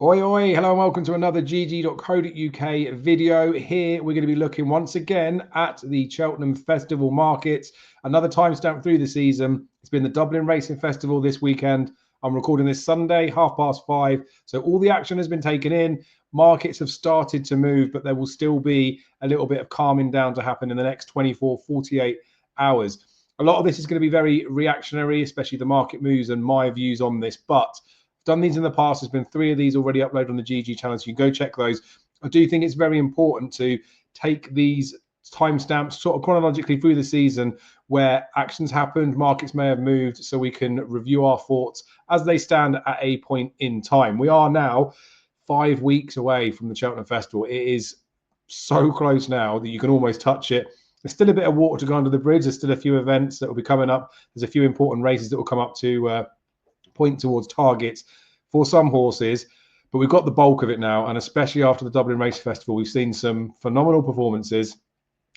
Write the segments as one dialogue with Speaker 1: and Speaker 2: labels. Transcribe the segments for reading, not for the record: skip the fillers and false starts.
Speaker 1: Oi, oi, hello and welcome to another GG.CO.UK video. Here we're going to be looking once again at the Cheltenham Festival markets. Another timestamp through the season. It's been the Dublin Racing Festival this weekend. I'm recording this Sunday, 5:30. So all the action has been taken in. Markets have started to move, but there will still be a little bit of calming down to happen in the next 24, 48 hours. A lot of this is going to be very reactionary, especially the market moves and my views on this, but done these in the past. There's been 3 of these already uploaded on the GG channel, so you can go check those. I do think it's very important to take these timestamps sort of chronologically through the season where actions happened, markets may have moved, so we can review our thoughts as they stand at a point in time. We are now 5 weeks away from the Cheltenham Festival. It is so close now that you can almost touch it. There's still a bit of water to go under the bridge. There's still a few events that will be coming up. There's a few important races that will come up to point towards targets for some horses, but we've got the bulk of it now, and especially after the Dublin Racing Festival, we've seen some phenomenal performances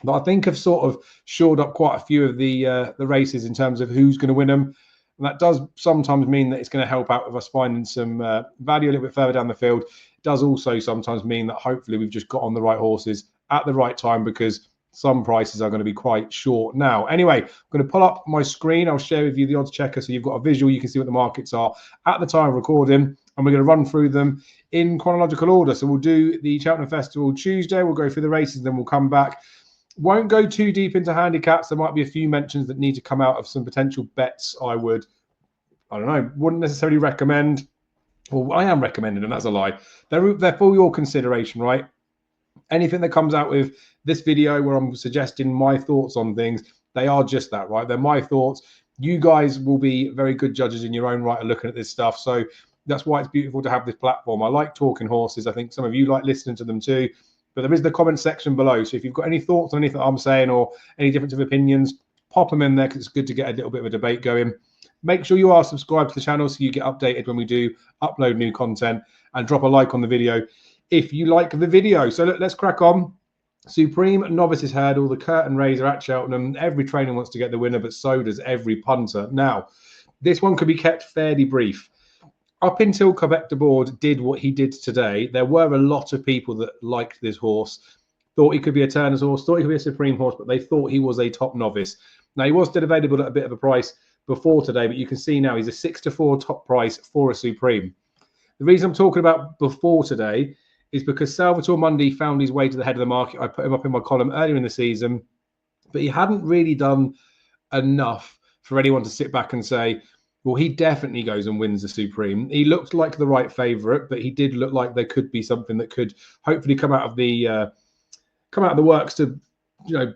Speaker 1: that I think have sort of shored up quite a few of the races in terms of who's going to win them. And that does sometimes mean that it's going to help out with us finding some value a little bit further down the field. It does also sometimes mean that hopefully we've just got on the right horses at the right time, because some prices are going to be quite short now. Anyway, I'm going to pull up my screen. I'll share with you the odds checker so you've got a visual. You can see what the markets are at the time of recording, and we're going to run through them in chronological order. So we'll do the Cheltenham Festival Tuesday. We'll go through the races, and then we'll come back. Won't go too deep into handicaps. There might be a few mentions that need to come out of some potential bets I don't know, wouldn't necessarily recommend. Well, I am recommending them. That's a lie. They're for your consideration, right? Anything that comes out with this video where I'm suggesting my thoughts on things, they are just that, right? They're my thoughts. You guys will be very good judges in your own right of looking at this stuff. So that's why it's beautiful to have this platform. I like talking horses. I think some of you like listening to them too. But there is the comment section below. So if you've got any thoughts on anything I'm saying or any difference of opinions, pop them in there, because it's good to get a little bit of a debate going. Make sure you are subscribed to the channel so you get updated when we do upload new content, and drop a like on the video if you like the video. So let's crack on. Supreme Novices Hurdle, the curtain raiser at Cheltenham. Every trainer wants to get the winner, but so does every punter. Now, this one could be kept fairly brief. Up until Quebec de Board did what he did today, there were a lot of people that liked this horse, thought he could be a Turner's horse, thought he could be a Supreme horse, but they thought he was a top novice. Now, he was still available at a bit of a price before today, but you can see now he's a 6-4 top price for a Supreme. The reason I'm talking about before today is because Salvatore Mundi found his way to the head of the market. I put him up in my column earlier in the season, but he hadn't really done enough for anyone to sit back and say, well, he definitely goes and wins the Supreme. He looked like the right favourite, but he did look like there could be something that could hopefully come out of the works to,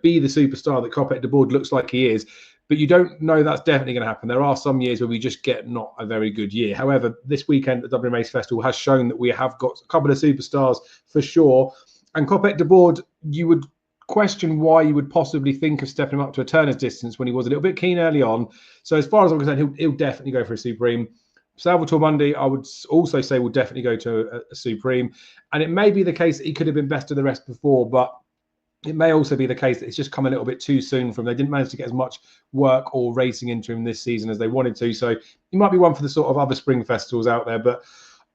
Speaker 1: be the superstar that Copet de Board looks like he is. But you don't know that's definitely going to happen. There are some years where we just get not a very good year. However, this weekend at the Dublin Racing Festival has shown that we have got a couple of superstars for sure. And Copet de Board, you would question why you would possibly think of stepping him up to a Turner's distance when he was a little bit keen early on. So as far as I'm concerned, he'll definitely go for a Supreme. Salvatore Mundi, I would also say, will definitely go to a Supreme. And it may be the case that he could have been best of the rest before, but it may also be the case that it's just come a little bit too soon for him. They didn't manage to get as much work or racing into him this season as they wanted to. So he might be one for the sort of other spring festivals out there. But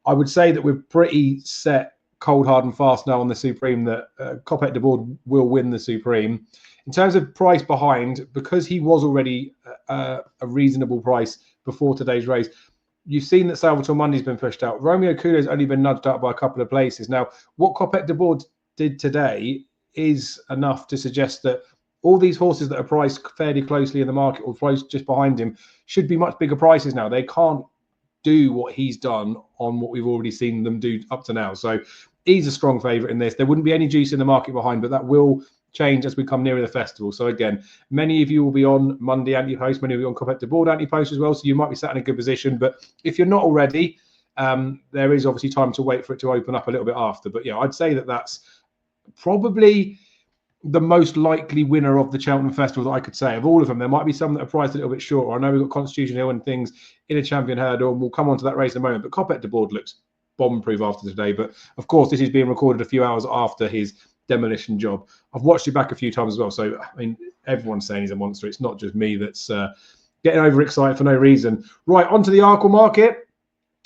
Speaker 1: I would say that we're pretty set, cold, hard and fast now on the Supreme that Copet de Board will win the Supreme. In terms of price behind, because he was already a reasonable price before today's race, you've seen that Salvatore Mundi's been pushed out. Romeo Kudo's only been nudged out by a couple of places. Now, what Copet de Board did today is enough to suggest that all these horses that are priced fairly closely in the market or priced just behind him should be much bigger prices now. They can't do what he's done on what we've already seen them do up to now. So he's a strong favourite in this. There wouldn't be any juice in the market behind, but that will change as we come nearer the festival. So again, many of you will be on Monday Antepost, many of you on Copet de Board Antepost as well. So you might be sat in a good position. But if you're not already, there is obviously time to wait for it to open up a little bit after. But yeah, I'd say that that's probably the most likely winner of the Cheltenham Festival that I could say. Of all of them, there might be some that are priced a little bit shorter. I know we've got Constitution Hill and things in a champion hurdle, and we'll come on to that race in a moment. But Copet de Board looks bomb-proof after today. But of course, this is being recorded a few hours after his demolition job. I've watched it back a few times as well. So, I mean, everyone's saying he's a monster. It's not just me that's getting overexcited for no reason. Right, onto the Arkle market.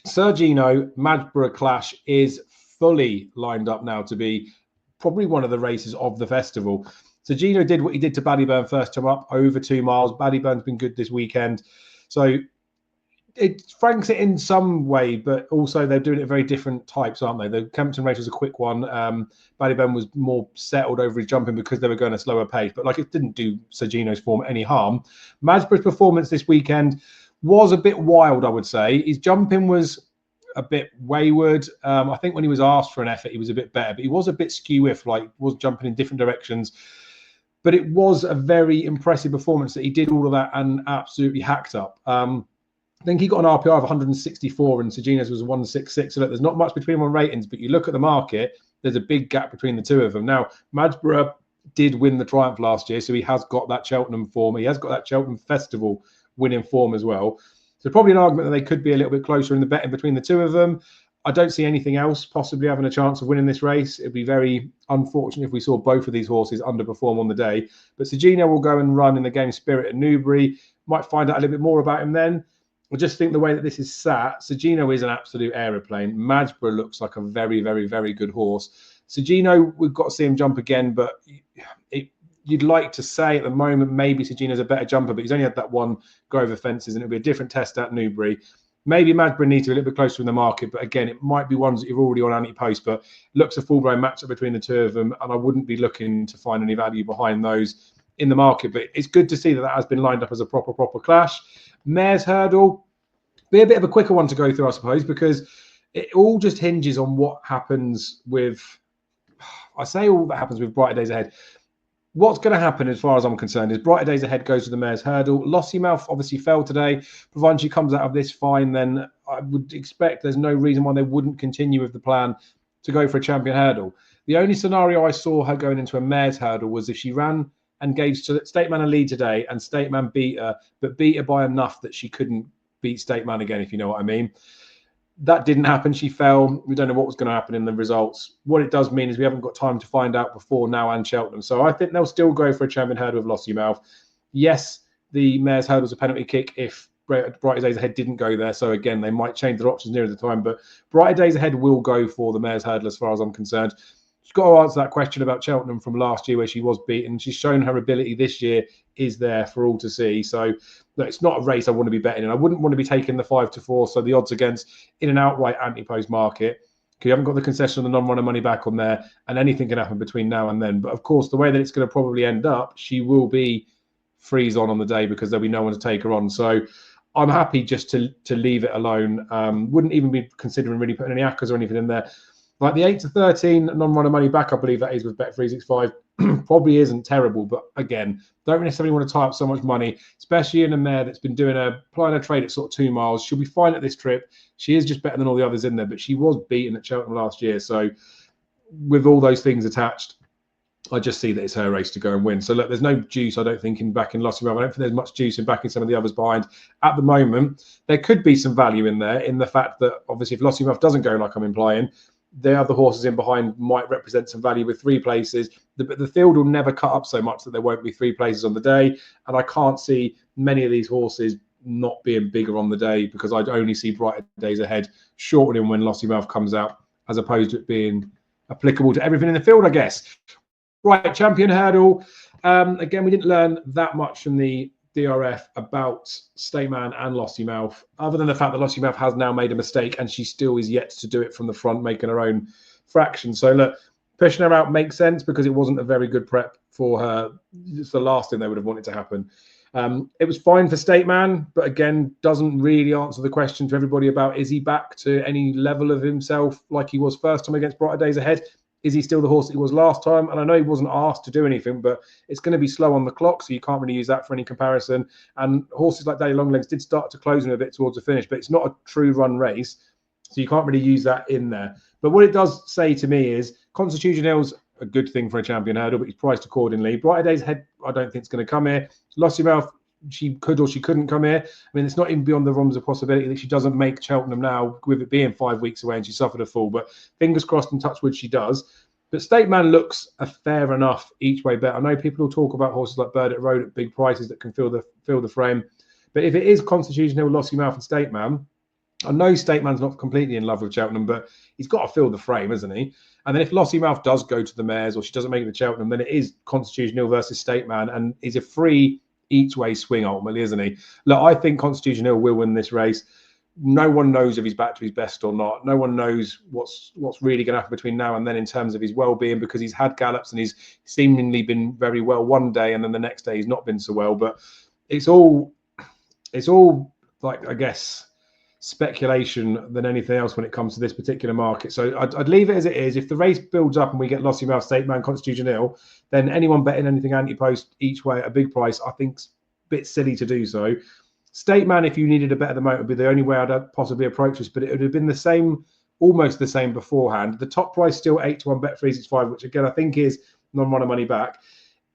Speaker 1: Sir Gino Madborough Clash is fully lined up now to be probably one of the races of the festival. So Gino did what he did to Ballyburn first time up, over 2 miles. Ballyburn's been good this weekend. So it franks it in some way, but also they're doing it very different types, aren't they? The Kempton race was a quick one. Ballyburn was more settled over his jumping because they were going a slower pace, but like it didn't do Sir Gino's form any harm. Madborough's performance this weekend was a bit wild, I would say. His jumping was a bit wayward. I think when he was asked for an effort, he was a bit better, but he was a bit skew-if, like was jumping in different directions. But it was a very impressive performance that he did all of that and absolutely hacked up. I think he got an RPI of 164 and Sir Gino's was 166. So look, there's not much between them on ratings, but you look at the market, there's a big gap between the two of them. Now, Madborough did win the Triumph last year, so he has got that Cheltenham form. He has got that Cheltenham Festival winning form as well. So probably an argument that they could be a little bit closer in the betting between the two of them. I don't see anything else possibly having a chance of winning this race. It'd be very unfortunate if we saw both of these horses underperform on the day. But Sir Gino will go and run in the Game Spirit at Newbury. Might find out a little bit more about him then. I just think the way that this is sat, Sir Gino is an absolute aeroplane. Madborough looks like a very, very, very good horse. Sir Gino, we've got to see him jump again, but you'd like to say at the moment maybe Sir Gino's a better jumper, but he's only had that one go over fences, and it'll be a different test at Newbury. Maybe Madborough needs to be a little bit closer in the market, but again, it might be ones that you're already on Antepost, but looks a full-blown matchup between the two of them, and I wouldn't be looking to find any value behind those in the market. But it's good to see that that has been lined up as a proper clash. Mare's Hurdle, be a bit of a quicker one to go through, I suppose, because it all just hinges on what happens with, I say all that happens with Brighter Days Ahead. What's going to happen, as far as I'm concerned, is Brighter Days Ahead goes to the Mare's Hurdle. Lossiemouth obviously fell today. Provided she comes out of this fine, then I would expect there's no reason why they wouldn't continue with the plan to go for a champion hurdle. The only scenario I saw her going into a Mare's Hurdle was if she ran and gave State Man a lead today and State Man beat her, but beat her by enough that she couldn't beat State Man again, if you know what I mean. That didn't happen. She fell. We don't know what was going to happen in the results. What it does mean is we haven't got time to find out before now and Cheltenham. So I think they'll still go for a champion hurdle with Lossiemouth. Yes, the Mare's Hurdle was a penalty kick if Brighter Days Ahead didn't go there. So again, they might change their options nearer the time. But Brighter Days Ahead will go for the Mare's Hurdle as far as I'm concerned. She's got to answer that question about Cheltenham from last year where she was beaten. She's shown her ability this year is there for all to see. So look, it's not a race I want to be betting in. I wouldn't want to be taking the 5-4, so the odds against in an outright Antepost market, because you haven't got the concession on the non-runner money back on there, and anything can happen between now and then. But of course, the way that it's going to probably end up, she will be freeze on the day because there'll be no one to take her on. So I'm happy just to leave it alone. Wouldn't even be considering really putting any accas or anything in there. Like the 8-13 non-runner money back, I believe that is with Bet365, probably isn't terrible. But again, don't necessarily want to tie up so much money, especially in a mare that's been applying a trade at sort of 2 miles. She'll be fine at this trip. She is just better than all the others in there, but she was beaten at Cheltenham last year. So with all those things attached, I just see that it's her race to go and win. So look, there's no juice, I don't think, in backing Lossiemouth. I don't think there's much juice in backing some of the others behind. At the moment, there could be some value in there in the fact that obviously if Lossiemouth doesn't go like I'm implying, the other horses in behind might represent some value with 3 places. But the field will never cut up so much that there won't be 3 places on the day. And I can't see many of these horses not being bigger on the day because I'd only see Brighter Days Ahead shortening when Lossiemouth comes out as opposed to it being applicable to everything in the field, I guess. Right, champion hurdle. Again, we didn't learn that much from the DRF about Stayman and Lossiemouth, other than the fact that Lossiemouth has now made a mistake and she still is yet to do it from the front, making her own fraction. So look, pushing her out makes sense because it wasn't a very good prep for her. It's the last thing they would have wanted to happen. It was fine for Stateman, but again, doesn't really answer the question to everybody about is he back to any level of himself like he was first time against Brighter Days Ahead? Is he still the horse that he was last time? And I know he wasn't asked to do anything, but it's going to be slow on the clock, so you can't really use that for any comparison. And horses like Daddy Longlegs did start to close him a bit towards the finish, but it's not a true run race, so you can't really use that in there. But what it does say to me is Constitution Hill's a good thing for a champion hurdle, but he's priced accordingly. Brighter Days Ahead, I don't think it's going to come here. Lossiemouth, she could or she couldn't come here. I mean, it's not even beyond the realms of possibility that she doesn't make Cheltenham now, with it being 5 weeks away and she suffered a fall. But fingers crossed and touch wood she does. But Stateman looks a fair enough each way bet. I know people will talk about horses like Burdett Road at big prices that can fill the frame. But if it is Constitution Hill, Lossiemouth and Stateman, I know Stateman's not completely in love with Cheltenham, but he's got to fill the frame, hasn't he? And then if Lossiemouth does go to the mares or she doesn't make it to Cheltenham, then it is Constitution Hill versus Stateman, and he's a free each way swing ultimately, isn't he? Look, I think Constitution Hill will win this race. No one knows if he's back to his best or not. No one knows what's really going to happen between now and then in terms of his well-being, because he's had gallops and he's seemingly been very well one day, and then the next day he's not been so well. But it's all like, I guess, speculation than anything else when it comes to this particular market. So I'd leave it as it is. If the race builds up and we get Lossiemouth, Stateman, Constitution Hill, then anyone betting anything Antepost each way at a big price, I think's a bit silly to do so. Stateman, if you needed a bet at the moment, would be the only way I'd possibly approach this, but it would have been the same, almost the same beforehand. The top price still 8-1 bet 365, which again I think is non-runner money back.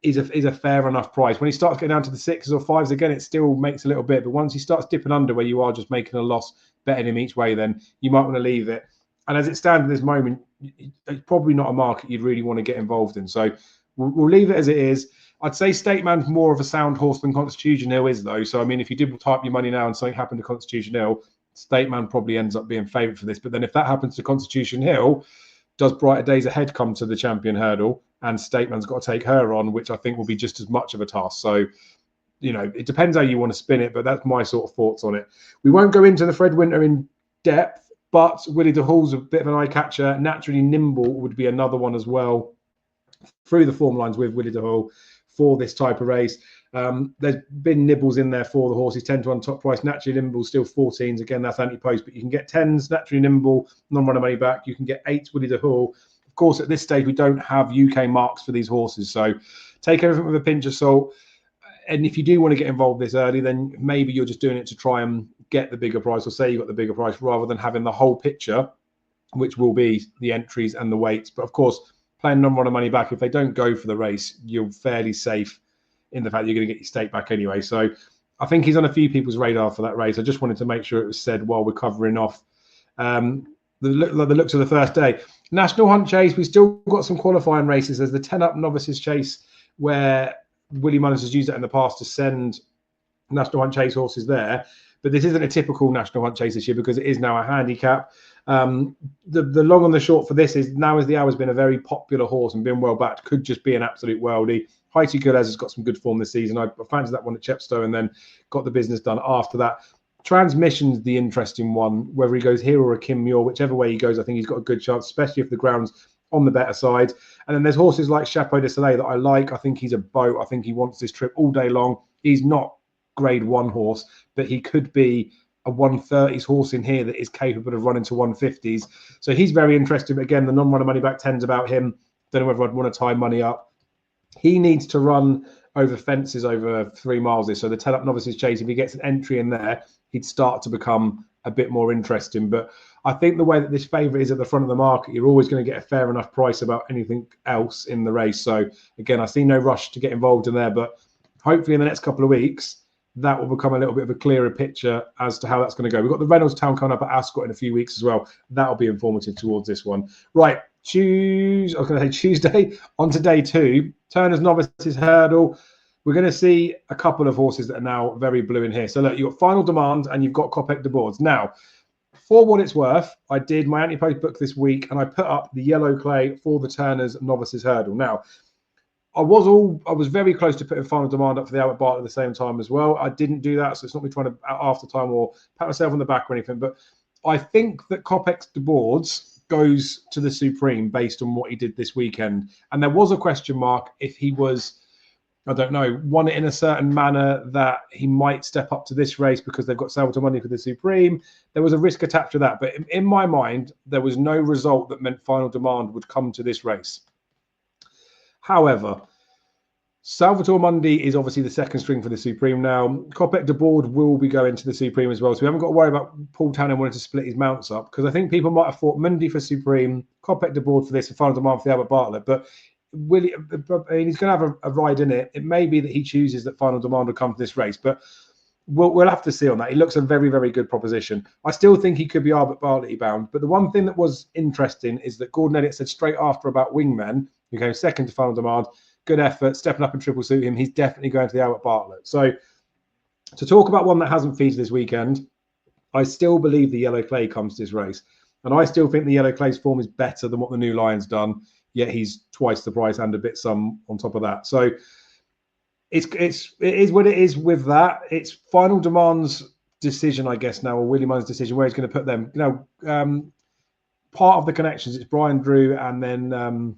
Speaker 1: Is a fair enough price. When he starts getting down to the 6s or 5s, again, it still makes a little bit. But once he starts dipping under where you are just making a loss betting him each way, then you might want to leave it. And as it stands at this moment, it's probably not a market you'd really want to get involved in. So we'll leave it as it is. I'd say Stateman's more of a sound horse than Constitution Hill is, though. So, I mean, if you did type your money now and something happened to Constitution Hill, Stateman probably ends up being favourite for this. But then if that happens to Constitution Hill, does Brighter Days Ahead come to the champion hurdle? And Stateman's got to take her on, which I think will be just as much of a task. So, you know, it depends how you want to spin it, but that's my sort of thoughts on it. We won't go into the Fred Winter in depth, but Willie de Hall's a bit of an eye catcher. Naturally Nimble would be another one as well through the form lines with Willie de Hall for this type of race. There's been nibbles in there for the horses, 10-1 top price. Naturally Nimble still 14s. Again, that's Antepost, but you can get 10s, Naturally Nimble, non-runner money back. You can get 8s, Willie de Hall. Of course, at this stage, we don't have UK marks for these horses, so take everything with a pinch of salt. And if you do want to get involved this early, then maybe you're just doing it to try and get the bigger price, or say you got the bigger price, rather than having the whole picture, which will be the entries and the weights. But of course, playing non-runner money back, if they don't go for the race, you're fairly safe in the fact you're going to get your stake back anyway. So I think he's on a few people's radar for that race. I just wanted to make sure it was said while we're covering off the looks of the first day. National Hunt Chase, we've still got some qualifying races. There's the 10-up Novices Chase, where Willie Mullins has used that in the past to send National Hunt Chase horses there. But this isn't a typical National Hunt Chase this year, because it is now a handicap. The long and the short for this is Now Is the Hour has been a very popular horse and been well backed. Could just be an absolute worldie. Haiti Gulez has got some good form this season. I fancied that one at Chepstow and then got the business done after that. Transmission's the interesting one, whether he goes here or a Kim Muir, whichever way he goes, I think he's got a good chance, especially if the ground's on the better side. And then there's horses like Chapeau de Soleil that I like. I think he's a boat. I think he wants this trip all day long. He's not grade 1 horse, but he could be a 130s horse in here that is capable of running to 150s. So he's very interesting. Again, the non-runner money back 10's about him. Don't know whether I'd want to tie money up. He needs to run over fences over 3 miles. So the 10-up Novices Chase, if he gets an entry in there, he'd start to become a bit more interesting. But I think the way that this favourite is at the front of the market, you're always going to get a fair enough price about anything else in the race. So again, I see no rush to get involved in there, but hopefully in the next couple of weeks, that will become a little bit of a clearer picture as to how that's going to go. We've got the Reynolds Town coming up at Ascot in a few weeks as well. That'll be informative towards this one. Right, Tuesday on to day 2, Turner's Novices Hurdle. We're going to see a couple of horses that are now very blue in here. So look, you've got Final Demand and you've got Copec de Boards. Now, for what it's worth, I did my Antepost book this week and I put up the yellow clay for the Turner's Novices Hurdle. Now, I was very close to putting Final Demand up for the Albert Bartlett at the same time as well. I didn't do that, so it's not me trying to after time or pat myself on the back or anything. But I think that Copec de Boards goes to the Supreme based on what he did this weekend. And there was a question mark if he was, I don't know, won it in a certain manner that he might step up to this race because they've got Salvatore Money for the Supreme. There was a risk attached to that. But in my mind, there was no result that meant Final Demand would come to this race. However, Salvatore Mundi is obviously the second string for the Supreme now. Copec de Board will be going to the Supreme as well. So we haven't got to worry about Paul Tanner wanting to split his mounts up, because I think people might have thought Mundi for Supreme, Copec de Board for this, and Final Demand for the Albert Bartlett. But he's going to have a ride in it. It may be that he chooses that Final Demand will come to this race, but we'll have to see on that. He looks a very, very good proposition. I still think he could be Albert Bartlett bound. But the one thing that was interesting is that Gordon Elliott said straight after about Wingmen, who came second to Final Demand, good effort, stepping up and triple suit him. He's definitely going to the Albert Bartlett. So to talk about one that hasn't featured this weekend, I still believe the yellow clay comes to this race. And I still think the yellow clay's form is better than what the New Lion's done, yet he's twice the price and a bit some on top of that. So it is what it is with that. It's Final Demand's decision, I guess, now, or Willie Munn's decision, where he's going to put them. Part of the connections, it's Brian Drew and then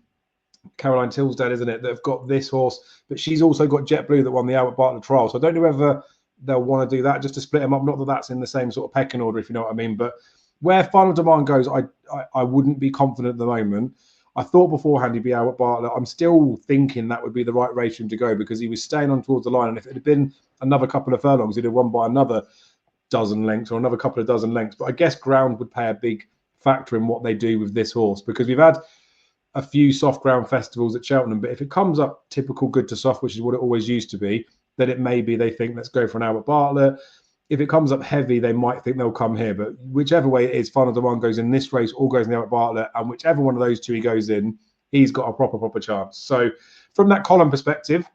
Speaker 1: Caroline Tilsdale, isn't it, that have got this horse, but she's also got JetBlue that won the Albert Bartlett trial. So I don't know whether they'll want to do that just to split them up. Not that that's in the same sort of pecking order, if you know what I mean. But where Final Demand goes, I wouldn't be confident at the moment. I thought beforehand he'd be Albert Bartlett. I'm still thinking that would be the right race for him to go because he was staying on towards the line. And if it had been another couple of furlongs, he'd have won by another dozen lengths or another couple of dozen lengths. But I guess ground would play a big factor in what they do with this horse, because we've had a few soft ground festivals at Cheltenham, but if it comes up typical good to soft, which is what it always used to be, then it may be they think, let's go for an Albert Bartlett. If it comes up heavy, they might think they'll come here. But whichever way it is, Final Demand goes in this race or goes in the Albert Bartlett, and whichever one of those two he goes in, he's got a proper chance. So from that column perspective,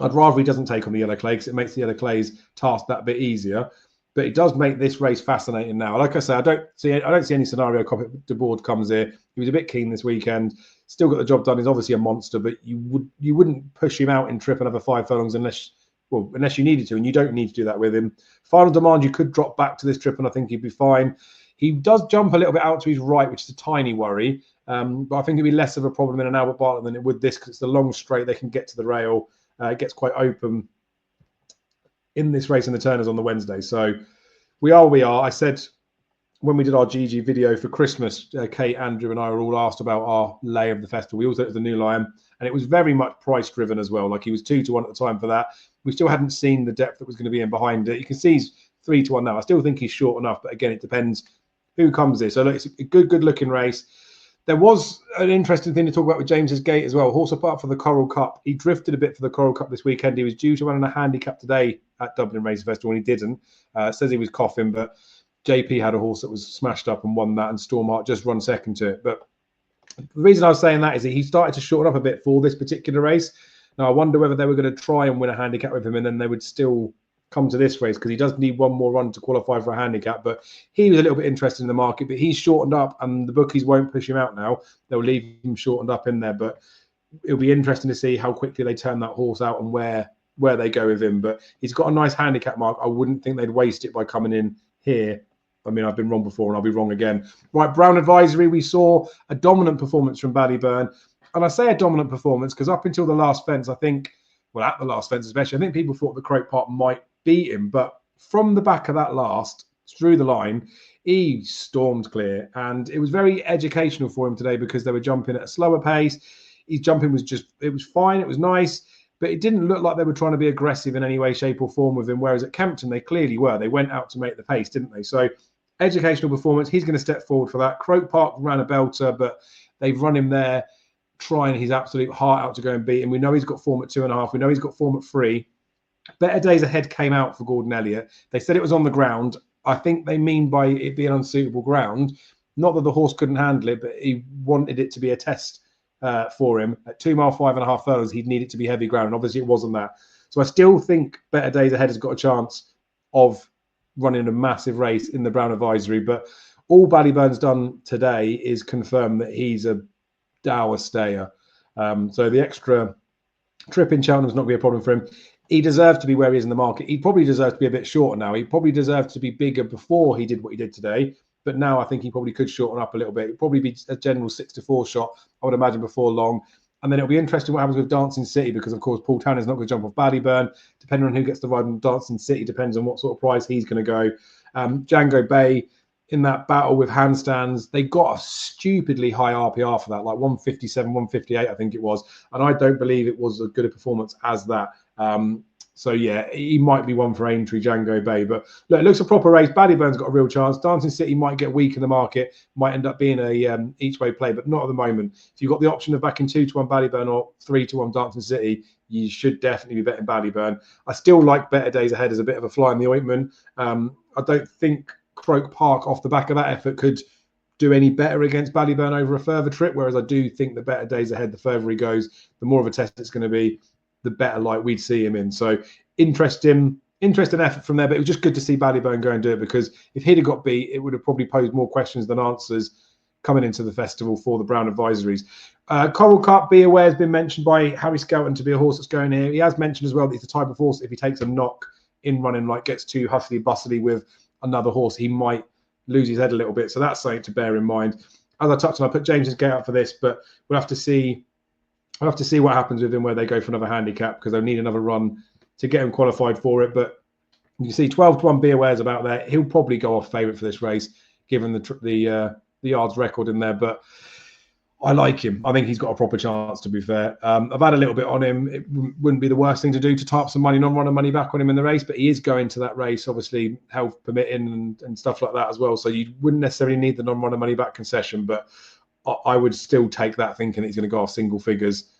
Speaker 1: I'd rather he doesn't take on the yellow clay because it makes the yellow clay's task that bit easier. But it does make this race fascinating now. Like I say, I don't see any scenario Copy de Board comes here. He was a bit keen this weekend. Still got the job done. He's obviously a monster, but you wouldn't push him out in trip another 5 furlongs unless you needed to, and you don't need to do that with him. Final Demand, you could drop back to this trip, and I think he'd be fine. He does jump a little bit out to his right, which is a tiny worry, but I think it'd be less of a problem in an Albert Bartlett than it would this, because it's the long straight. They can get to the rail. It gets quite open in this race in the Turners on the Wednesday. So we are. I said when we did our GG video for Christmas, Kate, Andrew, and I were all asked about our lay of the festival. We all said it was the New Lion, and it was very much price driven as well. Like he was 2-1 at the time for that. We still hadn't seen the depth that was going to be in behind it. You can see he's 3-1 now. I still think he's short enough, but again, it depends who comes here. So look, it's a good looking race. There was an interesting thing to talk about with James's Gate as well. Horse apart for the Coral Cup. He drifted a bit for the Coral Cup this weekend. He was due to run in a handicap today at Dublin Racing Festival, and he didn't. Says he was coughing, but JP had a horse that was smashed up and won that, and Stormheart just run second to it. But the reason I was saying that is that he started to shorten up a bit for this particular race. Now, I wonder whether they were going to try and win a handicap with him, and then they would still come to this race, because he does need one more run to qualify for a handicap. But he was a little bit interested in the market, but he's shortened up, and the bookies won't push him out now. They'll leave him shortened up in there. But it'll be interesting to see how quickly they turn that horse out and where they go with him. But he's got a nice handicap mark. I wouldn't think they'd waste it by coming in here. I mean, I've been wrong before and I'll be wrong again. Right, Brown Advisory, we saw a dominant performance from Ballyburn. And I say a dominant performance because up until the last fence, I think, well, at the last fence especially, I think people thought the Croke Park might beat him. But from the back of that last, through the line, he stormed clear. And it was very educational for him today because they were jumping at a slower pace. His jumping was it was fine, it was nice. But it didn't look like they were trying to be aggressive in any way, shape or form with him. Whereas at Kempton, they clearly were. They went out to make the pace, didn't they? So educational performance. He's going to step forward for that. Croke Park ran a belter, but they've run him there trying his absolute heart out to go and beat him. We know he's got form at 2.5. We know he's got form at 3. Better Days Ahead came out for Gordon Elliott. They said it was on the ground. I think they mean by it being unsuitable ground, not that the horse couldn't handle it, but he wanted it to be a test for him. At 2 mile, 5.5 furlongs, he'd need it to be heavy ground. And obviously it wasn't that. So I still think Better Days Ahead has got a chance of running a massive race in the Brown Advisory. But all Ballyburn's done today is confirm that he's a dour stayer. So the extra trip in Cheltenham's not going to be a problem for him. He deserved to be where he is in the market. He probably deserves to be a bit shorter now. He probably deserved to be bigger before he did what he did today. But now I think he probably could shorten up a little bit. It'd probably be a general 6-4 shot, I would imagine, before long. And then it'll be interesting what happens with Dancing City, because, of course, Paul Tanner's not going to jump off Ballyburn. Depending on who gets to ride on Dancing City, depends on what sort of price he's going to go. Django Bay, in that battle with handstands, they got a stupidly high RPR for that, like 157, 158, I think it was. And I don't believe it was as good a performance as that. So, yeah, he might be one for Aintree, Django Bay. But look, it looks a proper race. Ballyburn's got a real chance. Dancing City might get weak in the market, might end up being a each-way play, but not at the moment. If you've got the option of backing 2-1 Ballyburn or 3-1 Dancing City, you should definitely be betting Ballyburn. I still like Better Days Ahead as a bit of a fly in the ointment. I don't think Croke Park, off the back of that effort, could do any better against Ballyburn over a further trip, whereas I do think the Better Days Ahead, the further he goes, the more of a test it's going to be, the better light we'd see him in. So interesting. interesting effort from there, but it was just good to see Ballybone go and do it, because if he'd have got beat, it would have probably posed more questions than answers coming into the festival for the Brown Advisories. Coral Cup, Be Aware, has been mentioned by Harry Skelton to be a horse that's going here. He has mentioned as well that he's the type of horse, if he takes a knock in running, like gets too hustly bustly with another horse, he might lose his head a little bit. So that's something to bear in mind. As I touched on, I put James's Gate out for this, but we'll have to see. I'll have to see what happens with him, where they go for another handicap, because they'll need another run to get him qualified for it. But you can see 12-1 Be Aware's about there. He'll probably go off favourite for this race, given the yards record in there. But I like him. I think he's got a proper chance, to be fair. I've had a little bit on him. It wouldn't be the worst thing to do to tie up some money, non-runner money back on him in the race, but he is going to that race, obviously, health permitting and stuff like that as well. So you wouldn't necessarily need the non-runner money back concession, but I would still take that thinking he's going to go off single figures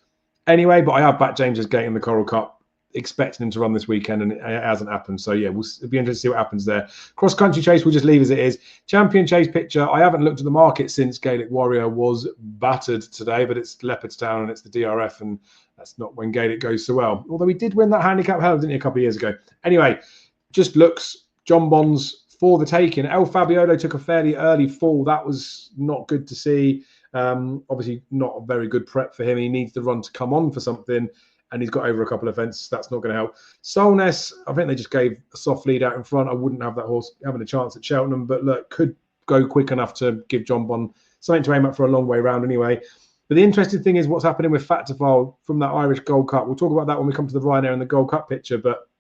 Speaker 1: anyway. But I have backed James's Gate in the Coral Cup, expecting him to run this weekend, and it hasn't happened. So yeah, it'll be interesting to see what happens there. Cross country chase, we'll just leave as it is. Champion chase picture, I haven't looked at the market since Gaelic Warrior was battered today, but it's Leopardstown and it's the DRF, and that's not when Gaelic goes so well. Although he did win that handicap hell, didn't he, a couple of years ago? Anyway, just looks John Bonds for the taking. El Fabiolo took a fairly early fall. That was not good to see. Obviously not a very good prep for him. He needs the run to come on for something, and he's got over a couple of fences. That's not going to help. Solness, I think they just gave a soft lead out in front. I wouldn't have that horse having a chance at Cheltenham, but look, could go quick enough to give John Bond something to aim at for a long way round anyway. But the interesting thing is what's happening with Factifal from that Irish Gold Cup. We'll talk about that when we come to the Ryanair and the Gold Cup picture, but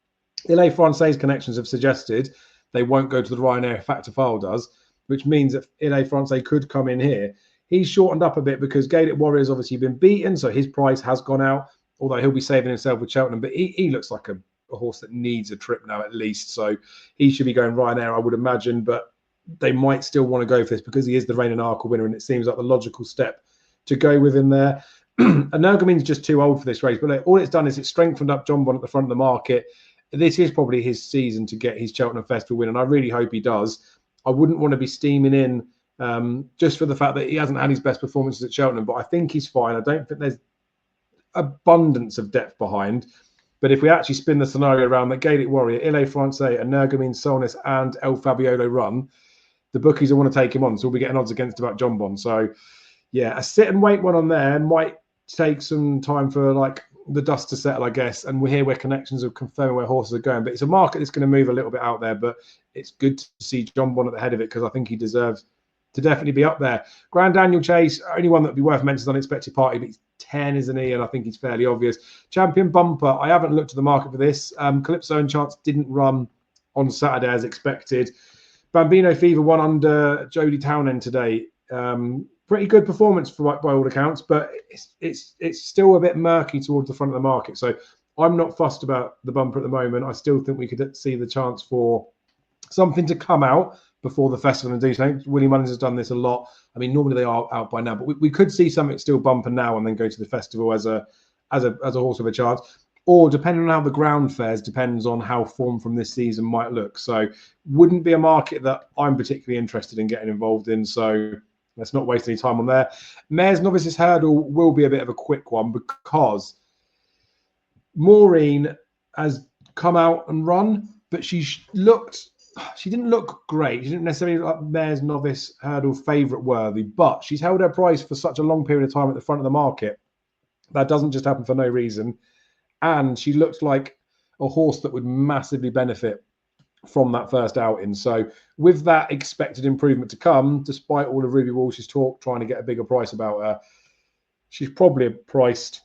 Speaker 1: Ile Francais connections have suggested they won't go to the Ryanair if Factifal does, which means that Ile Francais could come in here. He's shortened up a bit because Gaelic Warrior's obviously been beaten, so his price has gone out, although he'll be saving himself with Cheltenham. But he looks like a horse that needs a trip now at least, so he should be going Ryanair, I would imagine. But they might still want to go for this because he is the Reign and Arkle winner, and it seems like the logical step to go with him there. Energumen's just too old for this race, but all it's done is it's strengthened up John Bond at the front of the market. This is probably his season to get his Cheltenham Festival win, and I really hope he does. I wouldn't want to be steaming in just for the fact that he hasn't had his best performances at Cheltenham, but I think he's fine. I don't think there's abundance of depth behind. But if we actually spin the scenario around that Gaelic Warrior, Ile Francais, Energumen, Solness, and El Fabiolo run, the bookies will want to take him on. So we'll be getting odds against about John Bond. So yeah, a sit and wait one on there might take some time for like the dust to settle, I guess. And we're here where connections are confirming where horses are going. But it's a market that's going to move a little bit out there. But it's good to see John Bond at the head of it because I think he deserves to definitely be up there. Grand Annual Chase, only one that would be worth mentioning is Unexpected Party, but he's 10, isn't he? And I think he's fairly obvious. Champion Bumper, I haven't looked at the market for this. Calypso and Chance didn't run on Saturday as expected. Bambino Fever won under Jodie Townend today. Pretty good performance by all accounts, but it's still a bit murky towards the front of the market. So I'm not fussed about the Bumper at the moment. I still think we could see the chance for something to come out before the festival and do something. Willie Mullins has done this a lot. I mean, normally they are out by now, but we could see something still bumper now and then go to the festival as a horse with a chance. Or depending on how the ground fares, depends on how form from this season might look. So wouldn't be a market that I'm particularly interested in getting involved in. So let's not waste any time on there. Mares Novices Hurdle will be a bit of a quick one because Maureen has come out and run, but she didn't look great. She didn't necessarily look like Mares Novice Hurdle favourite worthy, but she's held her price for such a long period of time at the front of the market. That doesn't just happen for no reason. And she looks like a horse that would massively benefit from that first outing. So with that expected improvement to come, despite all of Ruby Walsh's talk, trying to get a bigger price about her, she's probably priced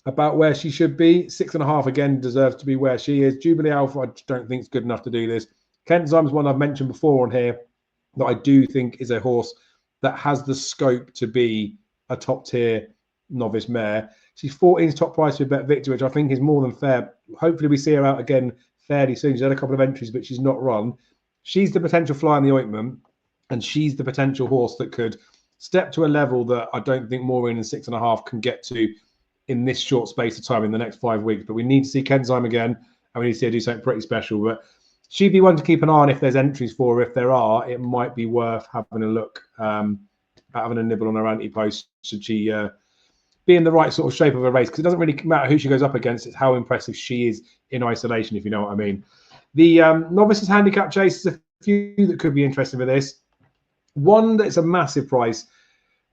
Speaker 1: about where she should be. 6.5 again deserves to be where she is. Jubilee Alpha, I don't think it's good enough to do this. Kenzheim's one I've mentioned before on here that I do think is a horse that has the scope to be a top tier novice mare. She's 14's top price with Bet Victor, which I think is more than fair. Hopefully we see her out again fairly soon. She's had a couple of entries, but she's not run. She's the potential fly in the ointment, and she's the potential horse that could step to a level that I don't think Maureen and 6.5 can get to in this short space of time in the next 5 weeks. But we need to see Kenzheim again, and we need to see her do something pretty special. But she'd be one to keep an eye on if there's entries for her. If there are, it might be worth having a look, having a nibble on her anti-post should she be in the right sort of shape of a race, because it doesn't really matter who she goes up against. It's how impressive she is in isolation, if you know what I mean. The novices handicap chase, there's a few that could be interesting with this. One that's a massive price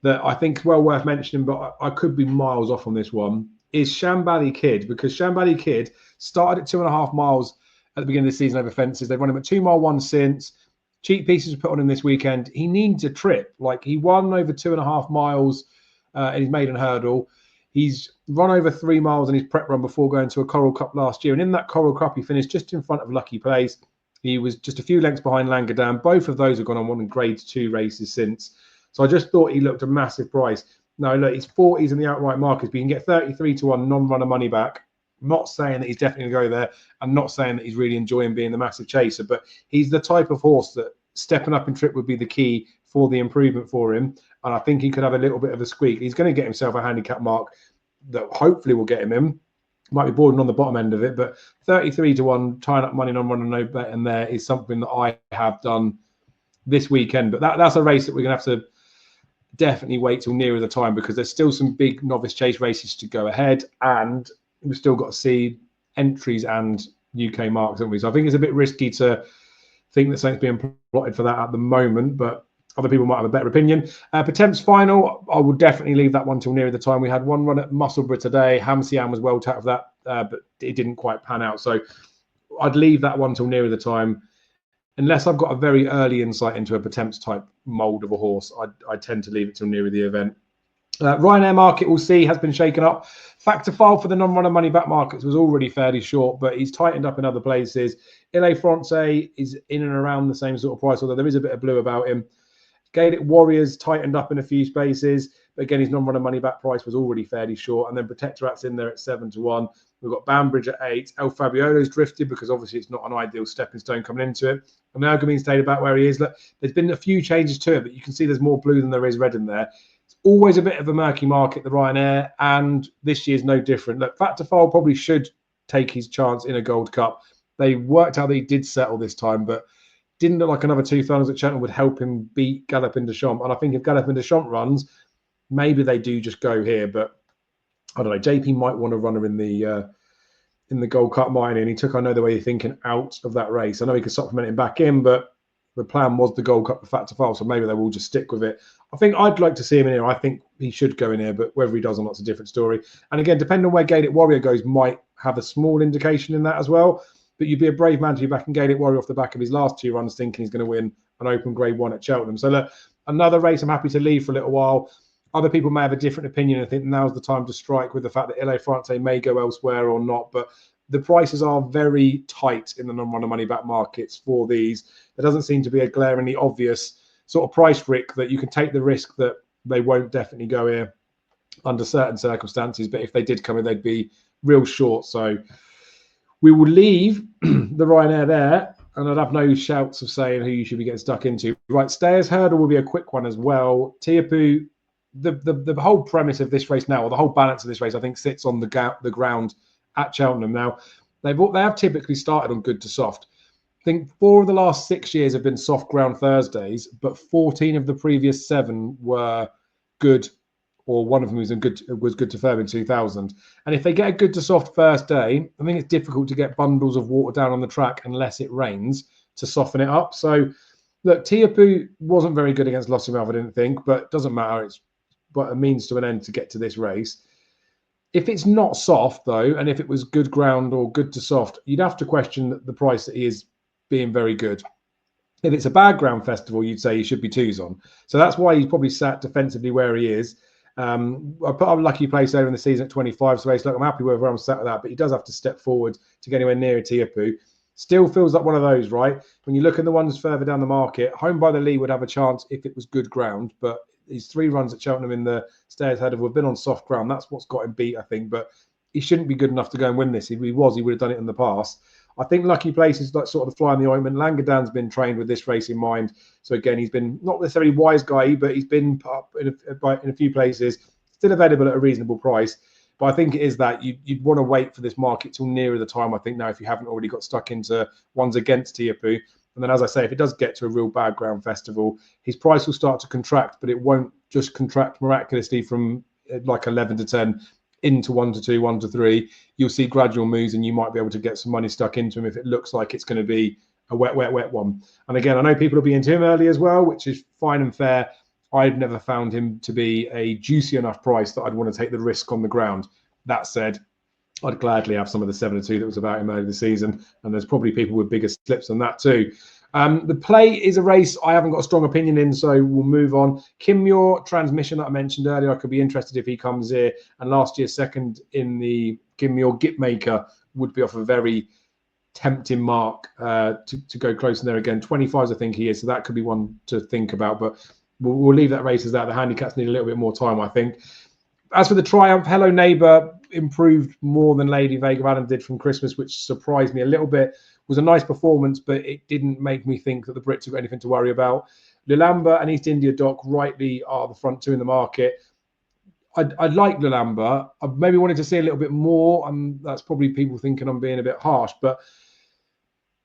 Speaker 1: that I think is well worth mentioning, but I could be miles off on this one, is Shambali Kid, because Shambali Kid started at 2.5 miles at the beginning of the season over fences. They've run him at 2 mile one since. Cheap pieces were put on him this weekend. He needs a trip. Like, he won over 2.5 miles in his maiden hurdle. He's run over 3 miles in his prep run before going to a Coral Cup last year. And in that Coral Cup, he finished just in front of Lucky Place. He was just a few lengths behind Langadam. Both of those have gone on one grade 2 races since. So I just thought he looked a massive price. No, look, he's 40s in the outright markets, but you can get 33 to 1 non-runner money back. I'm not saying that he's definitely going to go there. I'm not saying that he's really enjoying being the massive chaser, but he's the type of horse that stepping up in trip would be the key for the improvement for him. And I think he could have a little bit of a squeak. He's going to get himself a handicap mark that hopefully will get him in. Might be bordering on the bottom end of it, but 33 to 1, tying up money non-runner no bet in there is something that I have done this weekend. But that's a race that we're going to have to definitely wait till nearer the time, because there's still some big novice chase races to go ahead, and we've still got to see entries and UK marks, haven't we? So I think it's a bit risky to think that something's being plotted for that at the moment, but other people might have a better opinion. Potemps final, I would definitely leave that one till nearer the time. We had one run at Musselburgh today. Hamsian was well out of that, but it didn't quite pan out. So I'd leave that one till nearer the time. Unless I've got a very early insight into a Potemps type mould of a horse, I tend to leave it till nearer the event. Ryanair market, we'll see, has been shaken up. Factor file for the non-runner money back markets was already fairly short, but he's tightened up in other places. Ile Francais is in and around the same sort of price, although there is a bit of blue about him. Gaelic Warriors tightened up in a few spaces, but again, his non-runner money back price was already fairly short. And then Protectorat's in there at 7 to 1. We've got Banbridge at 8. El Fabiolo's drifted because obviously it's not an ideal stepping stone coming into it. And Amalgamine stayed about where he is. Look, there's been a few changes to it, but you can see there's more blue than there is red in there. It's always a bit of a murky market, the Ryanair, and this year's no different. Look, Factor File probably should take his chance in a Gold Cup. They worked out that he did settle this time, but didn't look like another 2 furlongs at Cheltenham would help him beat Galopin Des Champs. And I think if Galopin Des Champs runs, maybe they do just go here. But I don't know. JP might want to run her in the Gold Cup mine, and he took, I know the way you're thinking, out of that race. I know he could supplement him back in, but the plan was the Gold Cup for Factor File, so maybe they will just stick with it. I think I'd like to see him in here. I think he should go in here, but whether he does or not is a different story. And again, depending on where Gaelic Warrior goes, might have a small indication in that as well. But you'd be a brave man to be back in Gaelic Warrior off the back of his last 2 runs thinking he's going to win an open grade 1 at Cheltenham. So look, another race I'm happy to leave for a little while. Other people may have a different opinion. I think now's the time to strike with the fact that Ile Francais may go elsewhere or not. But the prices are very tight in the non-runner money back markets for these. There doesn't seem to be a glaringly obvious sort of price rick that you can take the risk that they won't definitely go here under certain circumstances. But if they did come in, they'd be real short. So we will leave the Ryanair there, and I'd have no shouts of saying who you should be getting stuck into. Right, Stayers Hurdle will be a quick one as well. Teahupoo, the whole premise of this race now, or the whole balance of this race, I think sits on the ground at Cheltenham. Now, they have typically started on good to soft. I think 4 of the last 6 years have been soft ground Thursdays, but 14 of the previous 7 were good, or one of them was good to firm in 2000. And if they get a good to soft first day, I think it's difficult to get bundles of water down on the track unless it rains to soften it up. So, look, Teahupoo wasn't very good against Lossiemouth, I didn't think, but it doesn't matter. It's but a means to an end to get to this race. If it's not soft, though, and if it was good ground or good to soft, you'd have to question the price that he is being very good. If it's a bad ground festival, you'd say he should be 2s on. So that's why he's probably sat defensively where he is. I put up a lucky place earlier in the season at 25, so look, I'm happy with where I'm sat with that, but he does have to step forward to get anywhere near a Teahupoo. Still feels like one of those, right? When you look at the ones further down the market, Home by the Lee would have a chance if it was good ground, but these 3 runs at Cheltenham in the Stayers Hurdle have been on soft ground. That's what's got him beat, I think, but he shouldn't be good enough to go and win this. If he was, he would have done it in the past. I think lucky place is like sort of the fly in the ointment. Langadan's been trained with this race in mind. So again, he's been not necessarily wise guy, but he's been up in a few places, still available at a reasonable price. But I think it is that you'd want to wait for this market till nearer the time, I think, now, if you haven't already got stuck into ones against Teahupoo. And then, as I say, if it does get to a real bad ground festival, his price will start to contract, but it won't just contract miraculously from like 11 to 10. into 1 to 2, 1 to 3, you'll see gradual moves and you might be able to get some money stuck into him if it looks like it's going to be a wet one. And again, I know people will be into him early as well, which is fine and fair. I've never found him to be a juicy enough price that I'd want to take the risk on the ground. That said, I'd gladly have some of the 7 to 2 that was about him earlier this season. And there's probably people with bigger slips than that too. The play is a race I haven't got a strong opinion in, so we'll move on. Kim Muir Transmission that I mentioned earlier, I could be interested if he comes here. And last year, second in the Kim Muir Gipmaker would be off a very tempting mark to go close in there again. 25s, I think he is, so that could be one to think about. But we'll leave that race as that. The handicaps need a little bit more time, I think. As for the Triumph, Hello Neighbour improved more than Lady Vega Adam did from Christmas, which surprised me a little bit. It was a nice performance, but it didn't make me think that the Brits have got anything to worry about. Lulamba and East India Dock rightly are the front two in the market. I'd like Lulamba. I maybe wanted to see a little bit more, and that's probably people thinking I'm being a bit harsh, but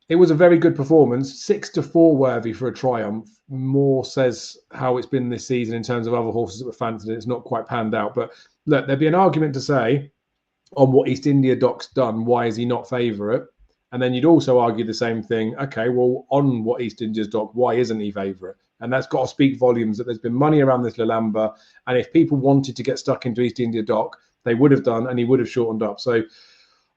Speaker 1: it was a very good performance. 6 to 4 worthy for a Triumph. More says how it's been this season in terms of other horses that were fancied. It's not quite panned out. But look, there'd be an argument to say on what East India Doc's done, why is he not favourite? And then you'd also argue the same thing. Okay, well, on what East India's Doc, why isn't he favourite? And that's got to speak volumes that there's been money around this Lulamba. And if people wanted to get stuck into East India Doc, they would have done, and he would have shortened up. So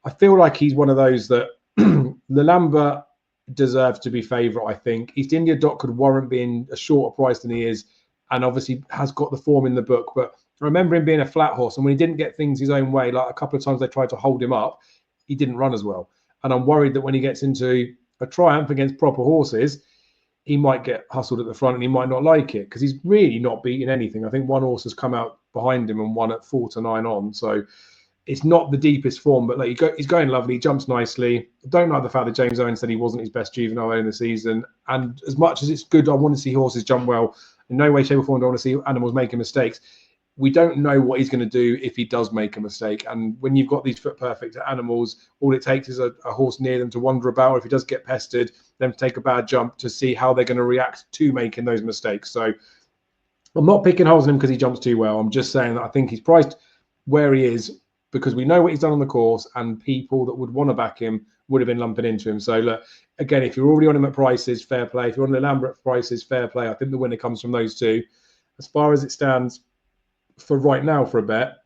Speaker 1: I feel like he's one of those that Lulamba deserves to be favourite, I think. East India Doc could warrant being a shorter price than he is, and obviously has got the form in the book. But I remember him being a flat horse, and when he didn't get things his own way, like a couple of times they tried to hold him up, he didn't run as well. And I'm worried that when he gets into a Triumph against proper horses, he might get hustled at the front and he might not like it, because he's really not beating anything. I think one horse has come out behind him and won at 4 to 9 on. So it's not the deepest form, but like he's going lovely. He jumps nicely. I don't like the fact that James Owen said he wasn't his best juvenile in the season. And as much as it's good, I want to see horses jump well. In no way, shape or form do I want to see animals making mistakes. We don't know what he's going to do if he does make a mistake. And when you've got these foot perfect animals, all it takes is a horse near them to wander about. If he does get pestered, them to take a bad jump to see how they're going to react to making those mistakes. So I'm not picking holes in him because he jumps too well. I'm just saying that I think he's priced where he is because we know what he's done on the course, and people that would want to back him would have been lumping into him. So look, again, if you're already on him at prices, fair play. If you're on the Lambert prices, fair play. I think the winner comes from those two. As far as it stands, for right now, for a bet,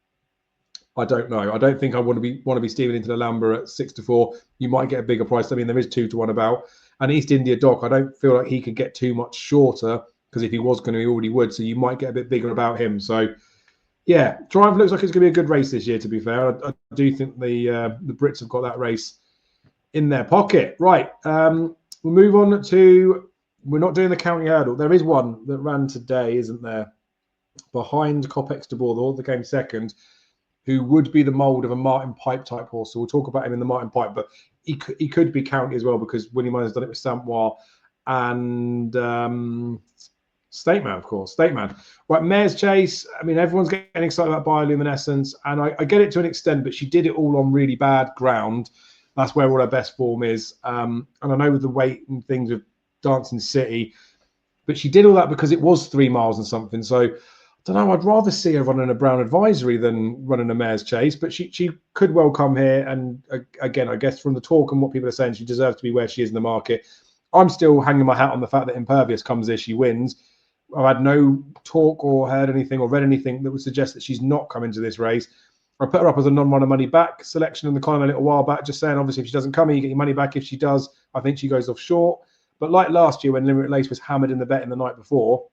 Speaker 1: I don't know. I don't think I want to be steaming into the Lambert at 6 to 4. You might get a bigger price. I mean, there is 2 to 1 about. And East India Doc, I don't feel like he could get too much shorter, because if he was going to, he already would. So you might get a bit bigger about him. So yeah, Triumph looks like it's going to be a good race this year, to be fair. I do think the Brits have got that race in their pocket. Right. We'll move on to, we're not doing the county hurdle. There is one that ran today, isn't there? Behind Copex de Bordeaux, that came second, who would be the mould of a Martin Pipe type horse. So we'll talk about him in the Martin Pipe, but he could be county as well, because Willie Munn has done it with Samoa and State Man, of course. State Man. Right, Mare's Chase. I mean, everyone's getting excited about Bioluminescence, and I get it to an extent, but she did it all on really bad ground. That's where all her best form is. And I know with the weight and things with Dancing City, but she did all that because it was 3 miles and something. So I don't know, I'd rather see her running a Brown Advisory than running a Mare's Chase, but she could well come here. And again, I guess from the talk and what people are saying, she deserves to be where she is in the market. I'm still hanging my hat on the fact that Impervious comes here, she wins. I've had no talk or heard anything or read anything that would suggest that she's not coming to this race. I put her up as a non-runner money back selection in the column a little while back, just saying, obviously, if she doesn't come here, you get your money back. If she does, I think she goes off short. But like last year when Limerick Lace was hammered in the bet in the night before,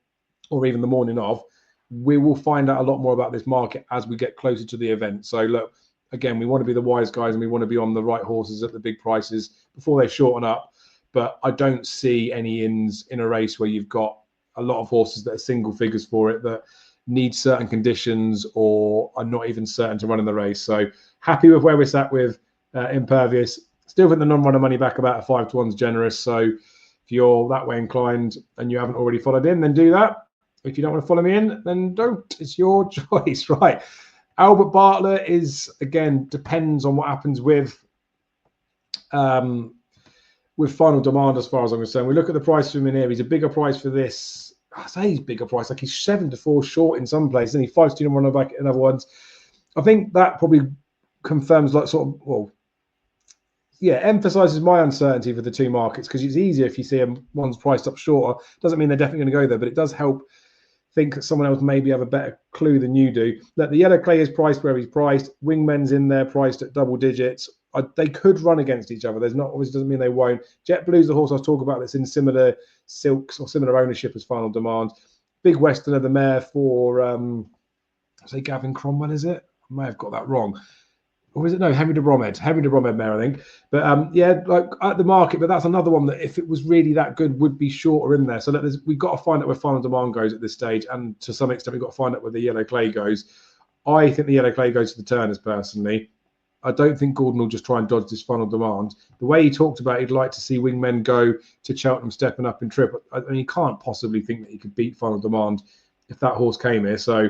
Speaker 1: or even the morning of, we will find out a lot more about this market as we get closer to the event. So look, again, we want to be the wise guys and we want to be on the right horses at the big prices before they shorten up. But I don't see any ins in a race where you've got a lot of horses that are single figures for it that need certain conditions or are not even certain to run in the race. So happy with where we're sat with Impervious. Still think the non-runner money back about a 5 to 1's generous. So if you're that way inclined and you haven't already followed in, then do that. If you don't want to follow me in, then don't. It's your choice, right? Albert Bartlett is, again, depends on what happens with Final Demand as far as I'm concerned. We look at the price for him in here. He's a bigger price for this. I say he's bigger price. Like he's 7 to 4 short in some places, and he's 5 to 1 back in other ones. I think that probably confirms, like, sort of, well, yeah, emphasises my uncertainty for the two markets, because it's easier if you see one's priced up shorter. Doesn't mean they're definitely going to go there, but it does help think that someone else maybe have a better clue than you do. That the yellow clay is priced where he's priced. Wingmen's in there priced at double digits. They could run against each other. There's not, obviously doesn't mean they won't. JetBlue's the horse I was talking about that's in similar silks or similar ownership as Final Demand. Big Westerner, the mare for say Gavin Cromwell, is it? I may have got that wrong. Or is it? No, Henry de Bromhead mare, I think. But yeah, like at the market, but that's another one that if it was really that good would be shorter in there. So we've got to find out where Final Demand goes at this stage, and to some extent we've got to find out where the yellow clay goes. I think the yellow clay goes to the Turners personally. I don't think Gordon will just try and dodge this Final Demand. The way he talked about he'd like to see Wingmen go to Cheltenham stepping up in trip. I mean, he can't possibly think that he could beat Final Demand if that horse came here. So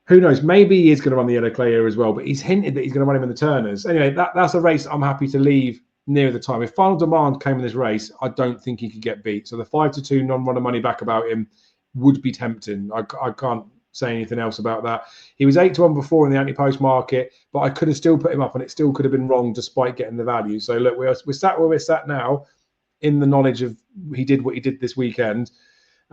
Speaker 1: who knows? Maybe he is going to run the yellow clay here as well, but he's hinted that he's going to run him in the Turners. Anyway, that's a race I'm happy to leave near the time. If Final Demand came in this race, I don't think he could get beat. So the 5-2 non-runner money back about him would be tempting. I can't say anything else about that. He was 8-1 before in the Antepost market, but I could have still put him up and it still could have been wrong despite getting the value. So look, we're sat where we're sat now in the knowledge of he did what he did this weekend.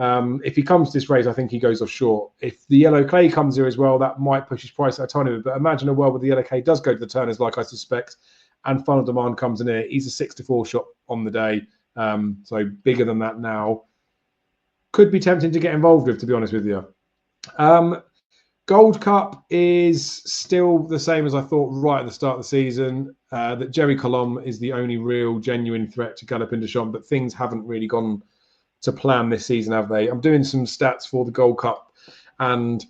Speaker 1: If he comes to this race, I think he goes off short. If the yellow clay comes here as well, that might push his price out a tiny bit. But imagine a world where the yellow clay does go to the Turners, like I suspect, and Final Demand comes in here. He's a 6-4 shot on the day. So bigger than that now. Could be tempting to get involved with, to be honest with you. Gold Cup is still the same as I thought right at the start of the season. That Jerry Colombe is the only real genuine threat to Galopin Des Champs, but things haven't really gone to plan this season, have they? I'm doing some stats for the Gold Cup, and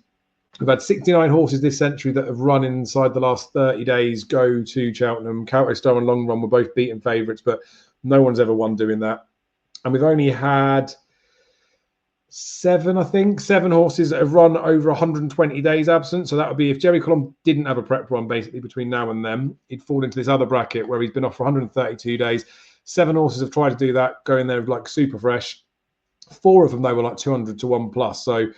Speaker 1: we've had 69 horses this century that have run inside the last 30 days go to Cheltenham. Calto Star and Long Run were both beaten favourites, but no one's ever won doing that. And we've only had seven horses that have run over 120 days absent. So that would be if Jerry Colombe didn't have a prep run basically between now and then, he'd fall into this other bracket where he's been off for 132 days. 7 horses have tried to do that, going there like super fresh. 4 of them, though, were like 200 to 1 plus. So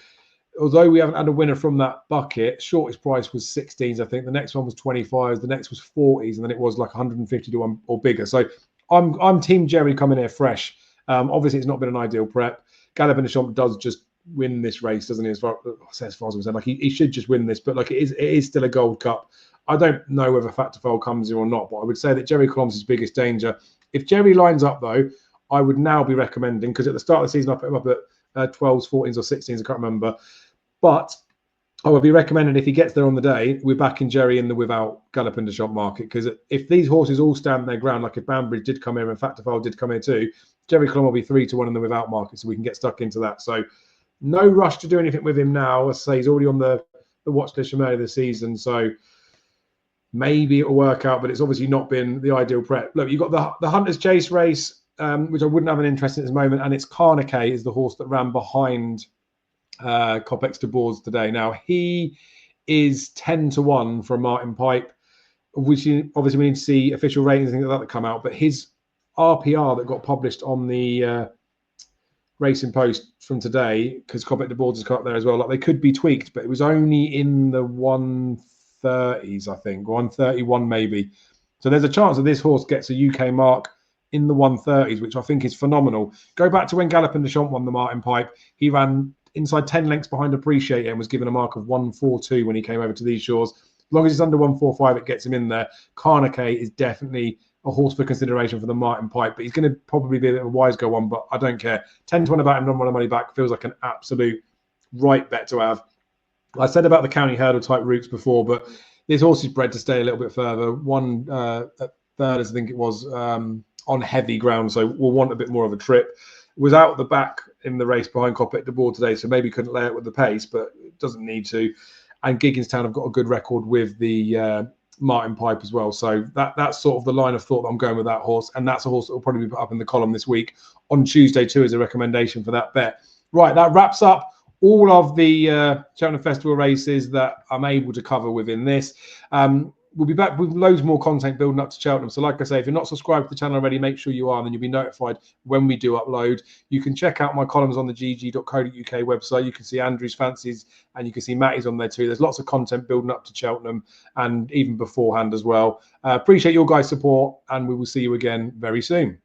Speaker 1: although we haven't had a winner from that bucket, shortest price was 16s, I think. The next one was 25s. The next was 40s. And then it was like 150 to 1 or bigger. So I'm Team Jerry coming here fresh. Obviously, it's not been an ideal prep. Galopin Des Champs does just win this race, doesn't he? As far as I was saying, like he should just win this, but like it is still a Gold Cup. I don't know whether Factor comes here or not, but I would say that Jerry Colombe's his biggest danger. If Jerry lines up, though, I would now be recommending, because at the start of the season I put him up at 12s, 14s, or 16s. I can't remember, but I would be recommending if he gets there on the day, we're backing Jerry in the without Galopin Des Champs market, because if these horses all stand their ground, like if Banbridge did come here and Factor did come here too, Jerry Colombe will be 3-1 in the without market, so we can get stuck into that. So no rush to do anything with him now. As I say, he's already on the watch list from earlier this season, so maybe it'll work out, but it's obviously not been the ideal prep. Look, you've got the Hunter's Chase race, which I wouldn't have an interest in at this moment, and it's Carnaque is the horse that ran behind Copex de Boers today. Now, he is 10-1 for Martin Pipe, which obviously we need to see official ratings and things like that come out, but his RPR that got published on the Racing Post from today, because Copex de Boers has got up there as well, like they could be tweaked, but it was only in the 130s, I think, 131 maybe. So there's a chance that this horse gets a UK mark in the 130s, which I think is phenomenal. Go back to when Galopin Des Champs won the Martin Pipe. He ran inside 10 lengths behind Appreciate and was given a mark of 142 when he came over to these shores. As long as it's under 145, it gets him in there. Carnaque is definitely a horse for consideration for the Martin Pipe, but he's going to probably be a little wise go on, but I don't care. 10-1 about him, non-runner money back feels like an absolute right bet to have. I said about the county hurdle type routes before, but this horse is bred to stay a little bit further. One third, I think it was, on heavy ground, so we'll want a bit more of a trip. Was out the back in the race behind Copex de Boers today, so maybe couldn't lay it with the pace, but it doesn't need to. And Gigginstown have got a good record with the Martin Pipe as well, so that's sort of the line of thought that I'm going with that horse, and that's a horse that will probably be put up in the column this week on Tuesday too as a recommendation for that bet. Right, that wraps up all of the Cheltenham Festival races that I'm able to cover within this. we'll be back with loads more content building up to Cheltenham. So like I say, if you're not subscribed to the channel already, make sure you are, and then you'll be notified when we do upload. You can check out my columns on the GG.CO.UK website. You can see Andrew's fancies, and you can see Matty's on there too. There's lots of content building up to Cheltenham and even beforehand as well. Appreciate your guys' support, and we will see you again very soon.